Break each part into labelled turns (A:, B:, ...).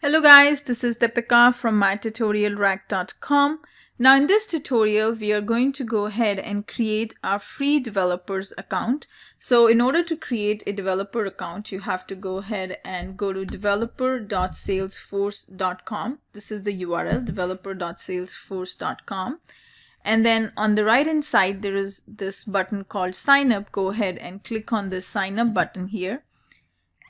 A: Hello guys, this is Deepika from mytutorialrack.com. Now in this tutorial, we are going to go ahead and create our free developers account. So in order to create a developer account, you have to go ahead and go to developer.salesforce.com. This is the URL, developer.salesforce.com. And then on the right hand side, there is this button called sign up. Go ahead and click on this sign up button here.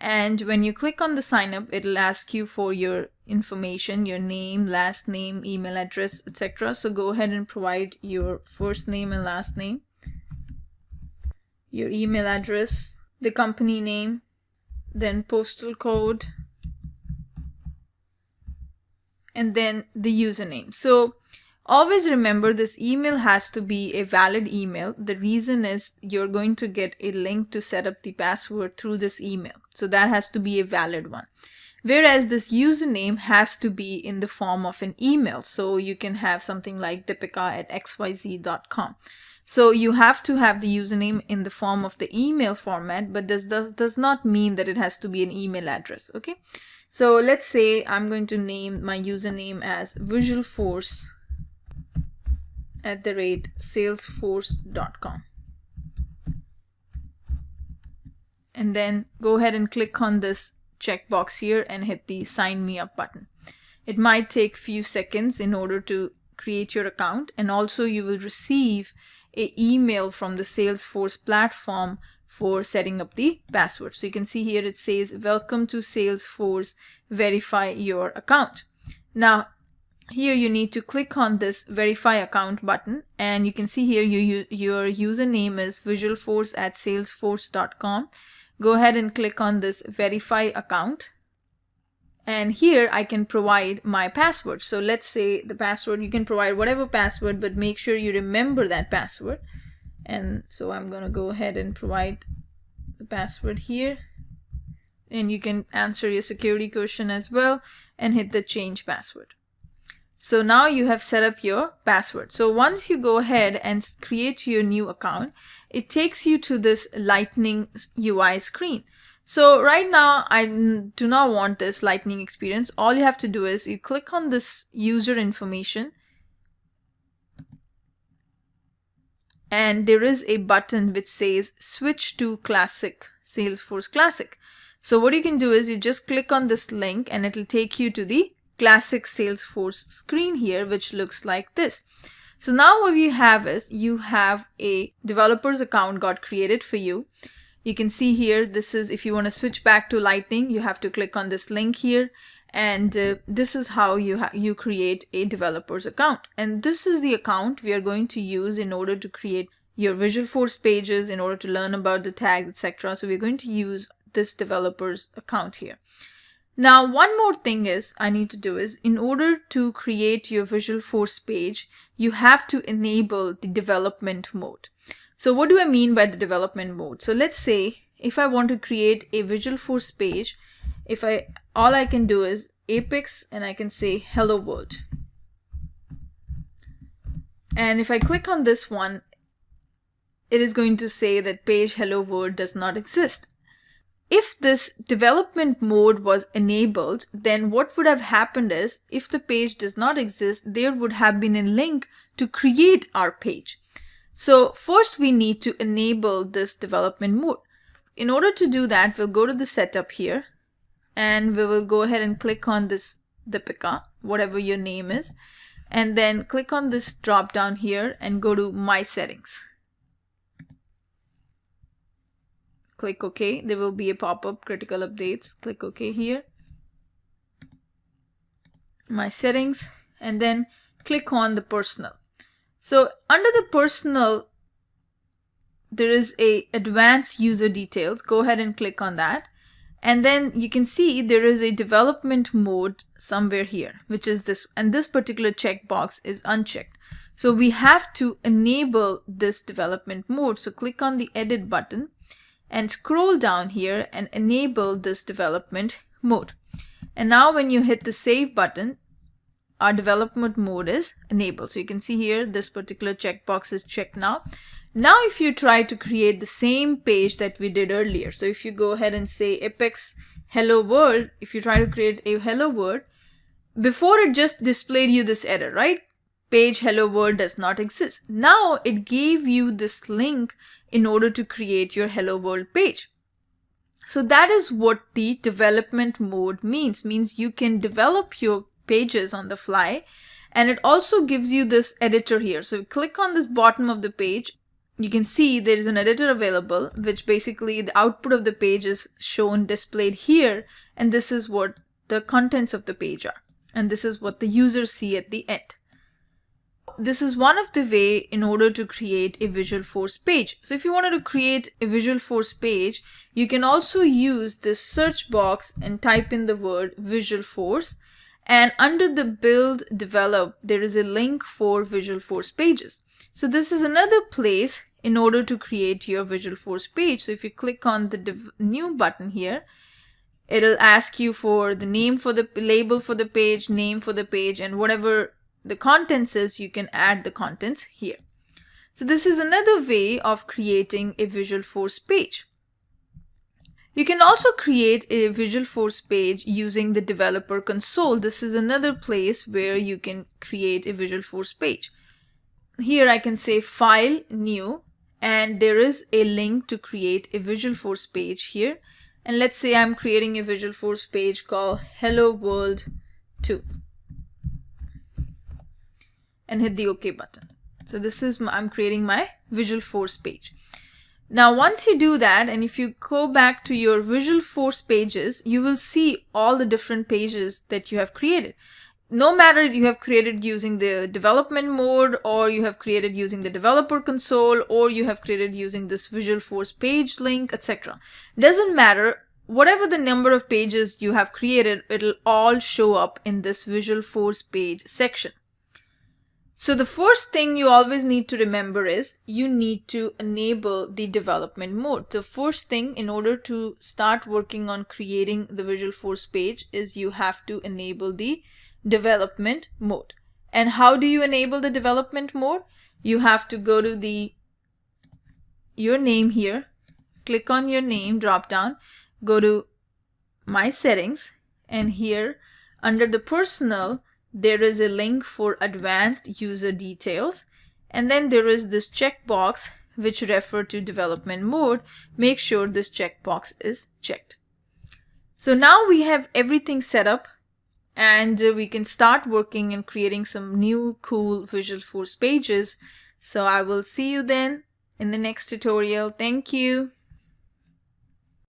A: And when you click on the sign up, it'll ask you for your information, your name, last name, email address, etc. So go ahead and provide your first name and last name, your email address, the company name, then postal code, and then the username. So always remember, this email has to be a valid email. The reason is you're going to get a link to set up the password through this email. So that has to be a valid one. Whereas this username has to be in the form of an email. So you can have something like deepika@xyz.com. So you have to have the username in the form of the email format, but this does not mean that it has to be an email address. Okay. So let's say I'm going to name my username as Visualforce@salesforce.com. And then go ahead and click on this checkbox here and hit the sign me up button. It might take few seconds in order to create your account, and also you will receive an email from the Salesforce platform for setting up the password. So you can see here it says welcome to Salesforce, verify your account. Now here you need to click on this verify account button, and you can see here your username is visualforce@salesforce.com. Go ahead and click on this verify account, and here I can provide my password. So let's say the password, you can provide whatever password, but make sure you remember that password. And so I'm going to go ahead and provide the password here, and you can answer your security question as well and hit the change password. So now you have set up your password. So once you go ahead and create your new account, it takes you to this lightning UI screen. So right now I do not want this lightning experience. All you have to do is you click on this user information, and there is a button which says switch to classic, Salesforce Classic. So what you can do is you just click on this link and it will take you to the classic Salesforce screen here, which looks like this. So now what you have is you have a developer's account got created for you. You can see here, this is, if you want to switch back to Lightning, you have to click on this link here, and this is how you create a developer's account. And this is the account we are going to use in order to create your Visualforce pages, in order to learn about the tags, etc. So we're going to use this developer's account here. Now, one more thing is I need to do is, in order to create your Visualforce page, you have to enable the development mode. So what do I mean by the development mode? So let's say if I want to create a Visualforce page, all I can do is Apex and I can say hello world. And if I click on this one, it is going to say that page hello world does not exist. If this development mode was enabled, then what would have happened is, if the page does not exist, there would have been a link to create our page. So first we need to enable this development mode. In order to do that, we'll go to the setup here, and we will go ahead and click on this Deepika, whatever your name is, and then click on this drop down here and go to my settings. Click OK. There will be a pop-up critical updates. Click OK here. My settings, and then click on the personal. So under the personal, there is a advanced user details. Go ahead and click on that. And then you can see there is a development mode somewhere here, which is this, and this particular checkbox is unchecked. So we have to enable this development mode. So click on the edit button and scroll down here and enable this development mode. And now when you hit the save button, our development mode is enabled. So you can see here this particular checkbox is checked now. Now if you try to create the same page that we did earlier, so if you go ahead and say Apex hello world, if you try to create a hello world, before it just displayed you this error, right? Page hello world does not exist. Now it gave you this link in order to create your hello world page. So that is what the development mode means you can develop your pages on the fly, and it also gives you this editor here. So click on this bottom of the page. You can see there is an editor available, which basically the output of the page is shown displayed here, and this is what the contents of the page are, and this is what the users see at the end. This is one of the way in order to create a Visualforce page. So if you wanted to create a Visualforce page, you can also use this search box and type in the word Visualforce, and under the build develop there is a link for Visualforce Pages. So this is another place in order to create your Visualforce page. So if you click on the new button here, it'll ask you for the name for the label for the page, name for the page, and whatever the contents is, you can add the contents here. So this is another way of creating a Visualforce page. You can also create a Visualforce page using the developer console. This is another place where you can create a Visualforce page. Here I can say file, new, and there is a link to create a Visualforce page here. And let's say I'm creating a Visualforce page called Hello World 2. And hit the OK button. So this is I'm creating my Visualforce page. Now once you do that, and if you go back to your Visualforce pages, you will see all the different pages that you have created. No matter you have created using the development mode, or you have created using the developer console, or you have created using this Visualforce page link, etc. Doesn't matter. Whatever the number of pages you have created, it'll all show up in this Visualforce page section. So the first thing you always need to remember is you need to enable the development mode. The first thing in order to start working on creating the Visualforce page is you have to enable the development mode. And how do you enable the development mode? You have to go to your name here, click on your name drop down, go to my settings, and here under the personal there is a link for advanced user details, and then there is this checkbox which refer to development mode. Make sure this checkbox is checked. So now we have everything set up, and we can start working and creating some new cool Visualforce pages. So I will see you then in the next tutorial. Thank you.